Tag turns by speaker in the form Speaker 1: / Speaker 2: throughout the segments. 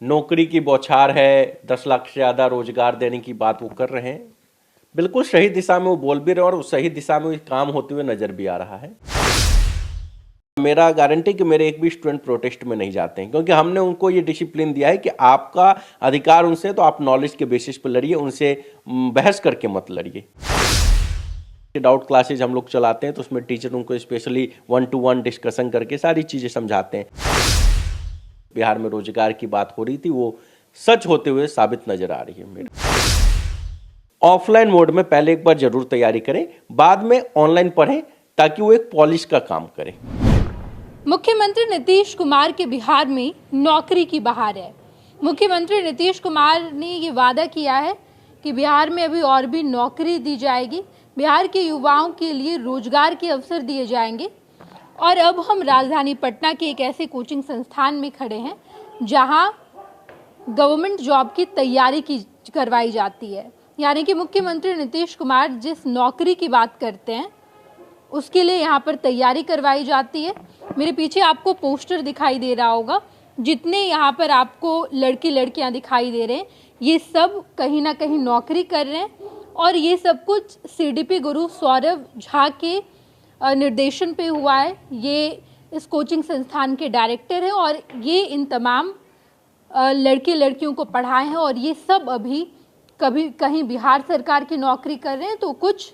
Speaker 1: नौकरी की बौछार है, 10 लाख से ज़्यादा रोजगार देने की बात वो कर रहे हैं। बिल्कुल सही दिशा में वो बोल भी रहे हैं और उस सही दिशा में काम होते हुए नजर भी आ रहा है। मेरा गारंटी कि मेरे एक भी स्टूडेंट प्रोटेस्ट में नहीं जाते हैं, क्योंकि हमने उनको ये डिसिप्लिन दिया है कि आपका अधिकार उनसे, तो आप नॉलेज के बेसिस पर लड़िए, उनसे बहस करके मत लड़िए। डाउट क्लासेज हम लोग चलाते हैं तो उसमें टीचर उनको स्पेशली 1-to-1 डिस्कशन करके सारी चीज़ें समझाते हैं। बिहार में रोजगार की बात हो रही थी, वो सच होते हुए साबित नजर आ रही है मेरे। ऑफलाइन मोड में पहले एक बार जरूर तैयारी करें, बाद में ऑनलाइन पढ़ें ताकि वो एक पॉलिश का काम करे।
Speaker 2: मुख्यमंत्री नीतीश कुमार के बिहार में नौकरी की बहार है। मुख्यमंत्री नीतीश कुमार ने ये वादा किया है कि बिहार में अभी और भी नौकरी दी जाएगी, बिहार के युवाओं के लिए रोजगार के अवसर दिए जाएंगे। और अब हम राजधानी पटना के एक ऐसे कोचिंग संस्थान में खड़े हैं जहां गवर्नमेंट जॉब की तैयारी करवाई जाती है। यानी कि मुख्यमंत्री नीतीश कुमार जिस नौकरी की बात करते हैं उसके लिए यहाँ पर तैयारी करवाई जाती है। मेरे पीछे आपको पोस्टर दिखाई दे रहा होगा, जितने यहाँ पर आपको लड़की लड़कियाँ दिखाई दे रहे हैं ये सब कहीं ना कहीं नौकरी कर रहे हैं। और ये सब कुछ सीडीपी गुरु सौरभ झा के निर्देशन पे हुआ है। ये इस कोचिंग संस्थान के डायरेक्टर हैं और ये इन तमाम लड़के लड़कियों को पढ़ाए हैं। और ये सब अभी कभी कहीं बिहार सरकार की नौकरी कर रहे हैं तो कुछ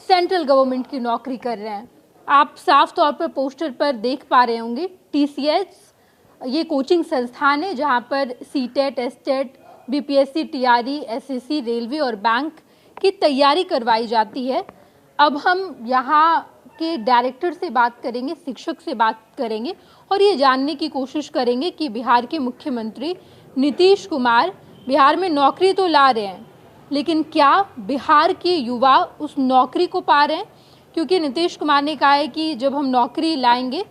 Speaker 2: सेंट्रल गवर्नमेंट की नौकरी कर रहे हैं। आप साफ तौर पर पोस्टर पर देख पा रहे होंगे टीसीएस ये कोचिंग संस्थान है जहां पर CTET, STET, BPSC, TRE, SSC, railway और बैंक की तैयारी करवाई जाती है। अब हम यहाँ के डायरेक्टर से बात करेंगे, शिक्षक से बात करेंगे और ये जानने की कोशिश करेंगे कि बिहार के मुख्यमंत्री नीतीश कुमार बिहार में नौकरी तो ला रहे हैं, लेकिन क्या बिहार के युवा उस नौकरी को पा रहे हैं? क्योंकि नीतीश कुमार ने कहा है कि जब हम नौकरी लाएंगे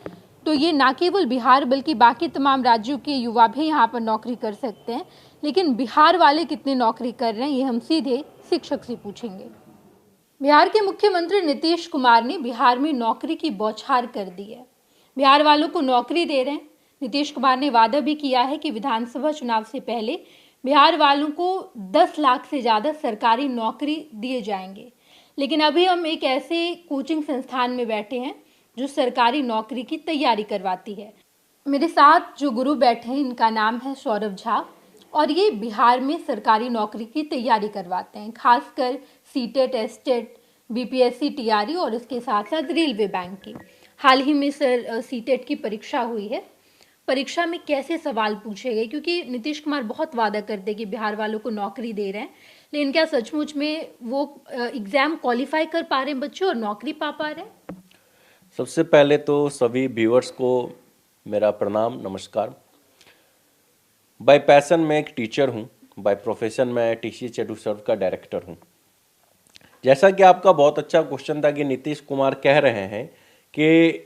Speaker 2: तो ये ना केवल बिहार बल्कि बाकी तमाम राज्यों के युवा भी यहाँ पर नौकरी कर सकते हैं। लेकिन बिहार वाले कितनी नौकरी कर रहे हैं ये हम सीधे शिक्षक से पूछेंगे। बिहार के मुख्यमंत्री नीतीश कुमार ने बिहार में नौकरी की बौछार कर दी है। बिहार वालों को नौकरी दे रहे हैं। नीतीश कुमार ने वादा भी किया है कि विधानसभा चुनाव से पहले बिहार वालों को 10 लाख से ज़्यादा सरकारी नौकरी दिए जाएंगे। लेकिन अभी हम एक ऐसे कोचिंग संस्थान में बैठे हैं जो सरकारी नौकरी की तैयारी करवाती है। मेरे साथ जो गुरु बैठे हैं इनका नाम है सौरभ झा और ये बिहार में सरकारी नौकरी की तैयारी करवाते हैं, खासकर सीटेट, एसटेट, बीपीएससी, टीआरई और इसके साथ साथ रेलवे बैंक की। हाल ही में सर सीटेट की परीक्षा हुई है। परीक्षा में कैसे सवाल पूछे गए? क्योंकि नीतीश कुमार बहुत वादा करते कि बिहार वालों को नौकरी दे रहे हैं, लेकिन क्या सचमुच में वो एग्जाम क्वालिफाई कर पा रहे हैं बच्चे और नौकरी पा रहे हैं?
Speaker 1: सबसे पहले तो सभी व्यूअर्स को मेरा प्रणाम, नमस्कार। बाय पैशन मैं एक टीचर हूं, बाय प्रोफेशन मैं टीसीएस एडुसर्व का डायरेक्टर हूं। जैसा कि आपका बहुत अच्छा क्वेश्चन था कि नीतीश कुमार कह रहे हैं कि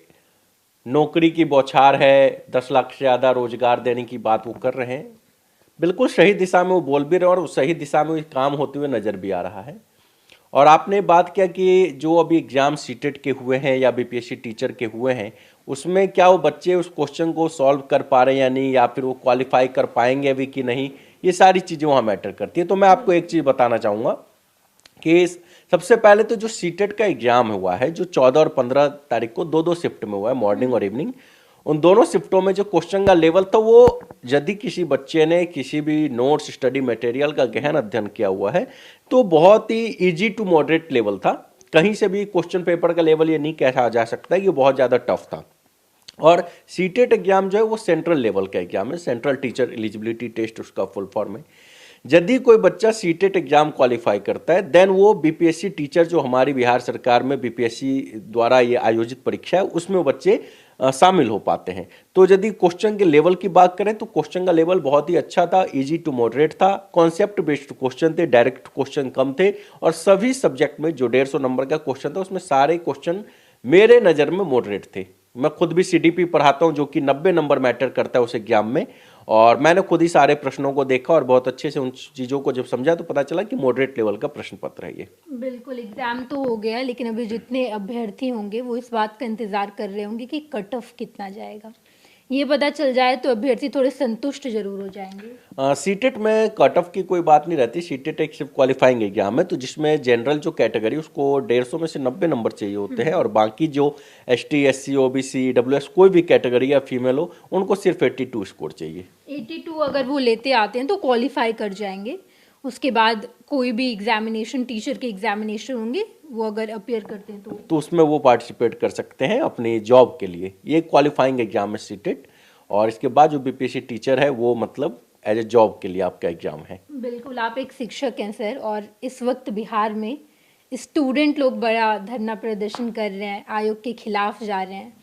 Speaker 1: नौकरी की बौछार है, 10 लाख से ज़्यादा रोजगार देने की बात वो कर रहे हैं। बिल्कुल सही दिशा में वो बोल भी रहे हैं और उस सही दिशा में काम होते हुए नजर भी आ रहा है। और आपने बात किया कि जो अभी एग्जाम सीटेट के हुए हैं या बीपीएससी टीचर के हुए हैं उसमें क्या वो बच्चे उस क्वेश्चन को सॉल्व कर पा रहे हैं या नहीं, या फिर वो क्वालिफाई कर पाएंगे अभी कि नहीं, ये सारी चीज़ें वहाँ मैटर करती है। तो मैं आपको एक चीज़ बताना चाहूँगा कि सबसे पहले तो जो सीटेट का एग्जाम हुआ है जो 14 और 15 तारीख को दो शिफ्ट में हुआ है, मॉर्निंग और इवनिंग, उन दोनों शिफ्टों में जो क्वेश्चन का लेवल था वो यदि किसी बच्चे ने किसी भी नोट्स, स्टडी मटेरियल का गहन अध्ययन किया हुआ है तो बहुत ही इजी टू मॉडरेट लेवल था। कहीं से भी क्वेश्चन पेपर का लेवल ये नहीं कहा जा सकता कि बहुत ज़्यादा टफ था। और सीटेट एग्जाम जो है वो सेंट्रल लेवल का एग्जाम है, सेंट्रल टीचर एलिजिबिलिटी टेस्ट उसका फुल फॉर्म है। यदि कोई बच्चा सीटेट एग्जाम क्वालिफाई करता है देन वो बीपीएससी टीचर, जो हमारी बिहार सरकार में बीपीएससी द्वारा ये आयोजित परीक्षा है, उसमें वो बच्चे शामिल हो पाते हैं। तो यदि क्वेश्चन के लेवल की बात करें तो क्वेश्चन का लेवल बहुत ही अच्छा था, इजी टू मॉडरेट था, कॉन्सेप्ट बेस्ड क्वेश्चन थे, डायरेक्ट क्वेश्चन कम थे और सभी सब्जेक्ट में जो 150 नंबर का क्वेश्चन था उसमें सारे क्वेश्चन मेरे नज़र में मॉडरेट थे। मैं खुद भी सीडीपी पढ़ाता हूं जो कि 90 नंबर मैटर करता है उस एग्जाम में, और मैंने खुद ही सारे प्रश्नों को देखा और बहुत अच्छे से उन चीज़ों को जब समझा तो पता चला कि मॉडरेट लेवल का प्रश्न पत्र है ये।
Speaker 2: बिल्कुल, एग्जाम तो हो गया लेकिन अभी जितने अभ्यर्थी होंगे वो इस बात का इंतजार कर रहे होंगे कि कट ऑफ कितना जाएगा। ये पता चल जाए तो अभ्यर्थी थोड़े संतुष्ट जरूर हो जाएंगे।
Speaker 1: सीटेट में कट ऑफ की कोई बात नहीं रहती। सीटेट एक सिर्फ क्वालिफाइंग एग्जाम है, तो जिसमें जनरल जो कैटेगरी उसको 150 में से 90 नंबर चाहिए होते हैं, और बाकी जो ST SC OBC WS कोई भी कैटेगरी या फीमेल हो उनको सिर्फ 82 स्कोर चाहिए।
Speaker 2: 82 अगर वो लेते आते हैं तो क्वालिफाई कर जाएंगे। उसके बाद कोई भी एग्जामिनेशन, टीचर के एग्जामिनेशन होंगे, वो अगर अपीयर करते हैं तो
Speaker 1: उसमें वो पार्टिसिपेट कर सकते हैं अपनी जॉब के लिए। ये क्वालिफाइंग एग्जाम है सीटेट, और इसके बाद जो BPSC टीचर है वो मतलब एज ए जॉब के लिए आपका एग्जाम है।
Speaker 2: बिल्कुल, आप एक शिक्षक हैं सर, और इस वक्त बिहार में स्टूडेंट लोग बड़ा धरना प्रदर्शन कर रहे हैं, आयोग के खिलाफ जा रहे हैं।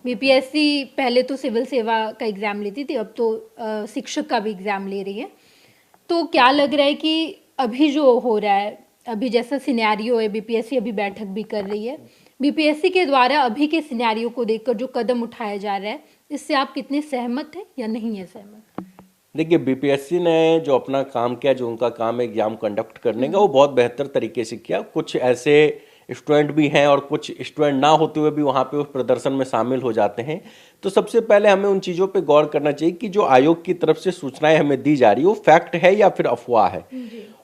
Speaker 2: BPSC पहले तो सिविल सेवा का एग्ज़ाम लेती थी, अब तो शिक्षक का भी एग्ज़ाम ले रही है। तो क्या लग रहा है कि अभी जो हो रहा है, अभी जैसा सिनेरियो है, BPSC अभी बैठक भी कर रही है, BPSC के द्वारा अभी के सिनेरियो को देखकर जो कदम उठाया जा रहा है, इससे आप कितने सहमत हैं या नहीं है सहमत?
Speaker 1: देखिए, BPSC ने जो अपना काम किया, जो उनका काम है एग्जाम कंडक्ट करने का, वो बहुत बेहतर तरीके से किया। कुछ ऐसे स्टूडेंट भी हैं और कुछ स्टूडेंट ना होते हुए भी वहाँ पे उस प्रदर्शन में शामिल हो जाते हैं। तो सबसे पहले हमें उन चीज़ों पे गौर करना चाहिए कि जो आयोग की तरफ से सूचनाएं हमें दी जा रही है वो फैक्ट है या फिर अफवाह है।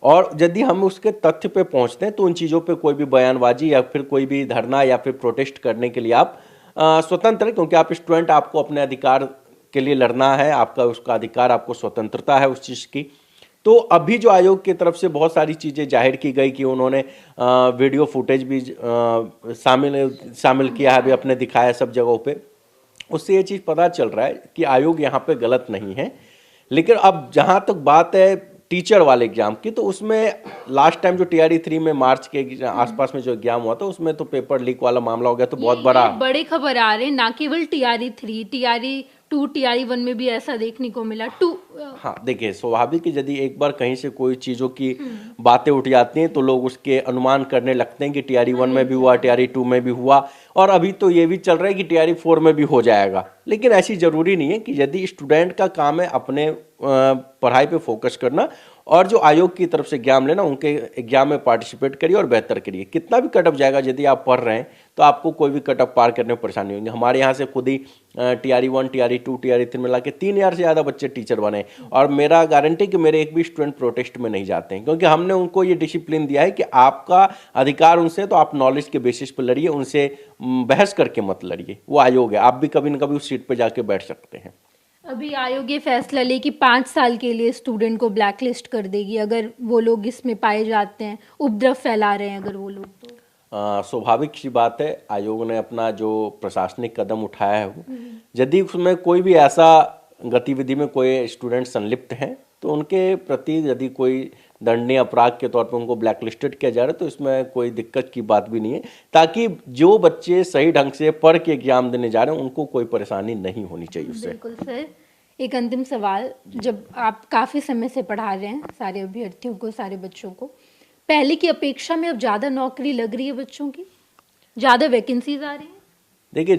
Speaker 1: और यदि हम उसके तथ्य पे पहुँचते हैं तो उन चीज़ों पे कोई भी बयानबाजी या फिर कोई भी धरना या फिर प्रोटेस्ट करने के लिए आप स्वतंत्र हैं, क्योंकि आप स्टूडेंट, आपको अपने अधिकार के लिए लड़ना है, आपका उसका अधिकार, आपको स्वतंत्रता है उस चीज़ की। तो अभी जो आयोग की तरफ से बहुत सारी चीज़ें जाहिर की गई कि उन्होंने वीडियो फुटेज भी शामिल किया है, अभी अपने दिखाया सब जगहों पे, उससे ये चीज़ पता चल रहा है कि आयोग यहाँ पे गलत नहीं है। लेकिन अब जहाँ तक बात है टीचर वाले एग्जाम की, तो उसमें लास्ट टाइम जो TRE 3 में मार्च के आसपास में जो एग्जाम हुआ था उसमें तो पेपर लीक वाला मामला हो गया, तो बहुत बड़ा
Speaker 2: बड़े खबर आ रहे हैं, ना केवल TRE 3, TRE 2, TRE 1 में भी ऐसा देखने को मिला।
Speaker 1: हाँ, देखिए, स्वाभाविक है यदि एक बार कहीं से कोई चीज़ों की बातें उठ जाती हैं तो लोग उसके अनुमान करने लगते हैं कि TRE 1 में भी हुआ, TRE 2 में भी हुआ, और अभी तो ये भी चल रहा है कि TRE 4 में भी हो जाएगा। लेकिन ऐसी ज़रूरी नहीं है। कि यदि स्टूडेंट का काम है अपने पढ़ाई पे फोकस करना और जो आयोग की तरफ से एग्जाम लेना, उनके एग्जाम में पार्टिसिपेट करिए और बेहतर करिए। कितना भी कट ऑफ जाएगा, यदि आप पढ़ रहे हैं तो आपको कोई भी कट ऑफ पार करने में परेशानी होगी। हमारे यहाँ से खुद ही TRE 1, TRE 2, TRE 3 मिला के 3,000 से ज़्यादा बच्चे टीचर बने, और मेरा गारंटी कि मेरे एक भी स्टूडेंट प्रोटेस्ट में नहीं जाते हैं, क्योंकि हमने उनको ये डिसिप्लिन दिया है कि आपका अधिकार उनसे, तो आप नॉलेज के बेसिस पर लड़िए, उनसे बहस करके मत लड़िए। वो आयोग है, आप भी कभी न कभी उस सीट पर जाके बैठ सकते हैं।
Speaker 2: अभी आयोग ये फैसला ले कि 5 साल के लिए स्टूडेंट को ब्लैकलिस्ट कर देगी अगर वो लोग इसमें पाए जाते हैं, उपद्रव फैला रहे हैं अगर वो लोग। तो
Speaker 1: स्वाभाविक सी बात है, आयोग ने अपना जो प्रशासनिक कदम उठाया है, यदि उसमें कोई भी ऐसा गतिविधि में कोई स्टूडेंट संलिप्त हैं तो उनके प्रति यदि कोई दंडनीय अपराध के तौर पर उनको ब्लैकलिस्टेड किया जा रहा है तो इसमें कोई दिक्कत की बात भी नहीं है, ताकि जो बच्चे सही ढंग से पढ़ के एग्जाम देने जा रहे हैं उनको कोई परेशानी नहीं होनी चाहिए उससे।
Speaker 2: बिल्कुल सर, एक अंतिम सवाल, जब आप काफ़ी समय से पढ़ा रहे हैं सारे अभ्यर्थियों को, सारे बच्चों को, पहले की अपेक्षा में अब ज़्यादा नौकरी लग रही है बच्चों की, ज़्यादा वैकेंसीज आ रही हैं?
Speaker 1: देखिए,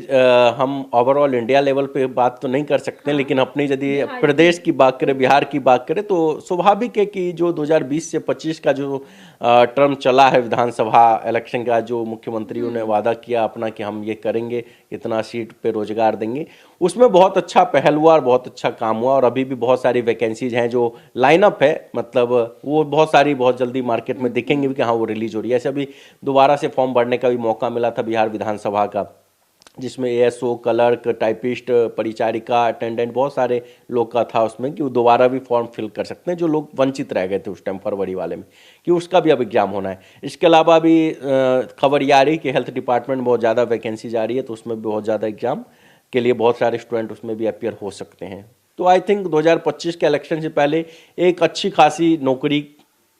Speaker 1: हम ओवरऑल इंडिया लेवल पे बात तो नहीं कर सकते, लेकिन अपनी यदि प्रदेश की बात करें, बिहार की बात करें, तो स्वाभाविक है कि जो 2020 से 25 का जो टर्म चला है विधानसभा इलेक्शन का, जो मुख्यमंत्रियों ने वादा किया अपना कि हम ये करेंगे, इतना सीट पे रोजगार देंगे, उसमें बहुत अच्छा पहल हुआ और बहुत अच्छा काम हुआ, और अभी भी बहुत सारी वैकेंसीज हैं जो लाइनअप है, मतलब वो बहुत सारी बहुत जल्दी मार्केट में दिखेंगी भी कि हाँ वो रिलीज हो रही है। ऐसे अभी दोबारा से फॉर्म भरने का भी मौका मिला था बिहार विधानसभा का, जिसमें ASO, क्लर्क, टाइपिस्ट, परिचारिका, अटेंडेंट, बहुत सारे लोग का था उसमें कि वो दोबारा भी फॉर्म फिल कर सकते हैं, जो लोग वंचित रह गए थे उस टाइम फरवरी वाले में, कि उसका भी अब एग्जाम होना है। इसके अलावा भी खबर ये आ रही है कि हेल्थ डिपार्टमेंट में बहुत ज़्यादा वैकेंसी जा रही है, तो उसमें भी बहुत ज़्यादा एग्जाम के लिए बहुत सारे स्टूडेंट उसमें भी अपियर हो सकते हैं। तो आई थिंक 2025 के इलेक्शन से पहले एक अच्छी खासी नौकरी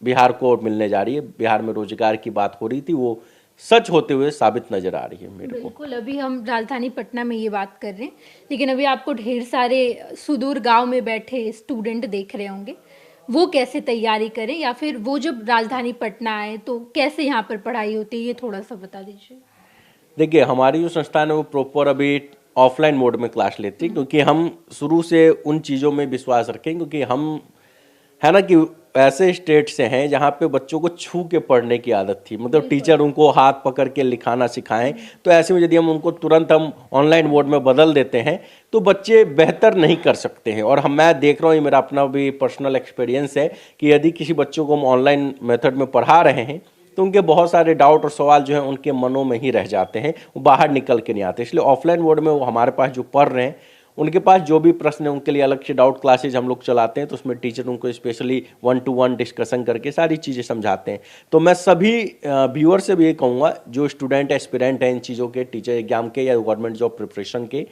Speaker 1: बिहार को मिलने जा रही है। बिहार में रोजगार की बात हो रही थी, वो सच होते हुए साबित नजर आ रही है मेरे को।
Speaker 2: बिल्कुल, अभी हम राजधानी पटना में ये बात कर रहे हैं, लेकिन अभी आपको ढेर सारे सुदूर गांव में बैठे स्टूडेंट देख रहे होंगे, वो कैसे तैयारी करें, या फिर वो जब राजधानी पटना आए तो कैसे यहाँ पर पढ़ाई होती है, ये थोड़ा सा बता दीजिए।
Speaker 1: देखिए, हमारी जो संस्थान है वो प्रॉपर अभी ऑफलाइन मोड में क्लास लेती है, क्योंकि हम शुरू से उन चीज़ों में विश्वास रखें, क्योंकि हम है ना कि ऐसे स्टेट से हैं जहाँ पे बच्चों को छू के पढ़ने की आदत थी, मतलब टीचर उनको हाथ पकड़ के लिखाना सिखाएं। तो ऐसे में यदि हम उनको तुरंत हम ऑनलाइन मोड में बदल देते हैं तो बच्चे बेहतर नहीं कर सकते हैं। और मैं देख रहा हूँ, ये मेरा अपना भी पर्सनल एक्सपीरियंस है कि यदि किसी बच्चों को हम ऑनलाइन मेथड में पढ़ा रहे हैं तो उनके बहुत सारे डाउट और सवाल जो हैं उनके मनों में ही रह जाते हैं, वो बाहर निकल के नहीं आते। इसलिए ऑफलाइन मोड में वो हमारे पास जो पढ़ रहे हैं उनके पास जो भी प्रश्न है उनके लिए अलग से डाउट क्लासेज हम लोग चलाते हैं, तो उसमें टीचर उनको स्पेशली 1-to-1 डिस्कशन करके सारी चीज़ें समझाते हैं। तो मैं सभी व्यूअर से भी ये कहूँगा जो स्टूडेंट एस्पिरेंट हैं इन चीज़ों के, टीचर एग्जाम के या गवर्नमेंट जॉब प्रिपरेशन के,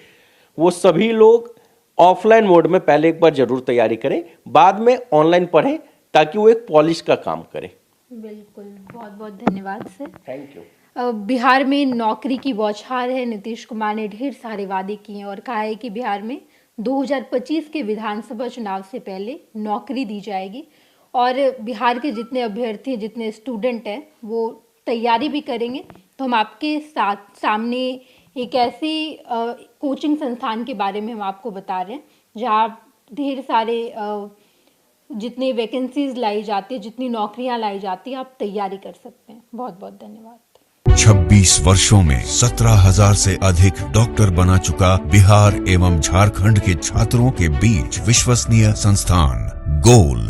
Speaker 1: वो सभी लोग ऑफलाइन मोड में पहले एक बार जरूर तैयारी करें, बाद में ऑनलाइन पढ़ें ताकि वो एक पॉलिश का काम करें।
Speaker 2: बिल्कुल, बहुत बहुत धन्यवाद सर।
Speaker 1: Thank you.
Speaker 2: बिहार में नौकरी की बौछार है। नीतीश कुमार ने ढेर सारे वादे किए और कहा है कि बिहार में 2025 के विधानसभा चुनाव से पहले नौकरी दी जाएगी और बिहार के जितने अभ्यर्थी, जितने स्टूडेंट हैं वो तैयारी भी करेंगे। तो हम आपके सामने एक ऐसी कोचिंग संस्थान के बारे में हम आपको बता रहे हैं जहाँ ढेर सारे जितनी वैकेंसीज लाई जाती है, जितनी नौकरियां लाई जाती है, आप तैयारी कर सकते हैं। बहुत बहुत धन्यवाद।
Speaker 3: 26 वर्षों में 17,000 से अधिक डॉक्टर बना चुका बिहार एवं झारखंड के छात्रों के बीच विश्वसनीय संस्थान गोल